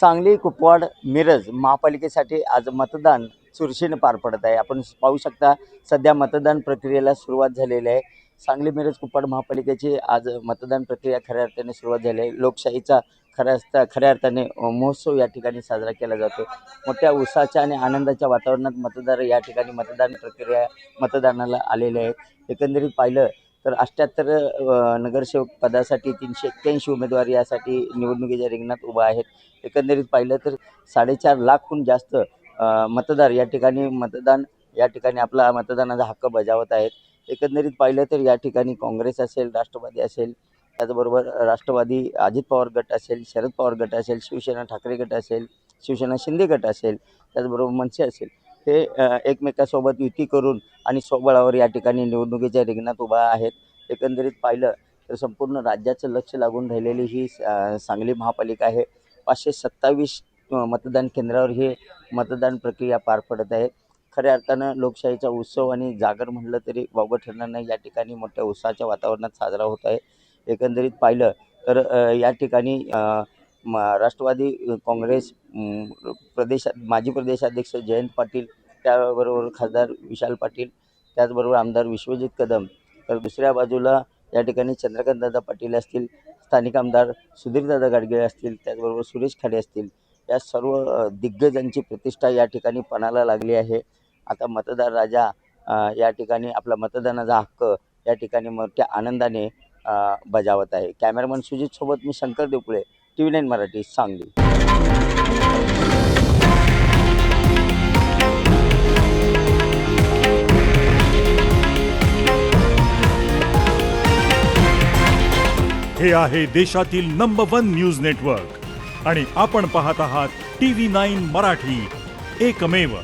सांगली, कुपवाड, मिरज महापालिकेसाठी आज मतदान चुरशीने पार पडत आहे. आपण पाहू शकता सध्या मतदान प्रक्रियेला सुरुवात झालेली आहे. सांगली, मिरज, कुपवाड महापालिकेची आज मतदान प्रक्रिया खऱ्या अर्थाने सुरुवात झाली आहे. लोकशाहीचा खऱ्या अर्थाने महोत्सव या ठिकाणी साजरा केला जातो. मोठ्या उत्साहाच्या आणि आनंदाच्या वातावरणात मतदार या ठिकाणी मतदानाला आलेले आहेत. एकंदरीत पाहिलं तर 78 नगरसेवक पदासाठी 381 उमेदवार यासाठी निवडणुकीच्या रिंगणात उभा आहेत. एकंदरीत पाहिलं तर 4.5 लाखहून जास्त मतदार या ठिकाणी आपला मतदानाचा हक्क बजावत आहेत. एकंदरीत पाहिलं तर या ठिकाणी काँग्रेस असेल, राष्ट्रवादी असेल, त्याचबरोबर राष्ट्रवादी अजित पवार गट असेल, शरद पवार गट असेल, शिवसेना ठाकरे गट असेल, शिवसेना शिंदे गट असेल, त्याचबरोबर मनसे असेल, हे एकमेकासोबत युती करून आणि स्वबळावर या ठिकाणी निवडणुकीच्या रिंगणात उभा आहेत. एकंदरीत पाहिलं तर संपूर्ण राज्याचं लक्ष लागून राहिलेली ही सांगली महापालिका आहे. 527 मतदान केंद्रावर हे मतदान प्रक्रिया पार पडत आहे. खऱ्या अर्थानं लोकशाहीचा उत्सव आणि जागर म्हटलं तरी वावगं ठरणार नाही. या ठिकाणी मोठ्या उत्साहाच्या वातावरणात साजरा होत आहे. एकंदरीत पाहिलं तर या ठिकाणी राष्ट्रवादी काँग्रेस माजी प्रदेशाध्यक्ष जयंत पाटील, त्याबरोबर खासदार विशाल पाटील, त्याचबरोबर आमदार विश्वजित कदम, तर दुसऱ्या बाजूला या ठिकाणी चंद्रकांतदादा पाटील असतील, स्थानिक आमदार सुधीरदादा गाडगीळ असतील, त्याचबरोबर सुरेश खाडे असतील, या सर्व दिग्गजांची प्रतिष्ठा या ठिकाणी पणाला लागली आहे. आता मतदार राजा या ठिकाणी आपला मतदानाचा हक्क या ठिकाणी मोठ्या आनंदाने बजावत आहे. कॅमेरामन सुजितसोबत मी शंकर देवकुळे, TV9 मराठी, सांगली. हे आहे देशातील नंबर 1 न्यूज नेटवर्क आणि आपण पाहत आहात TV9 मराठी, एकमेव.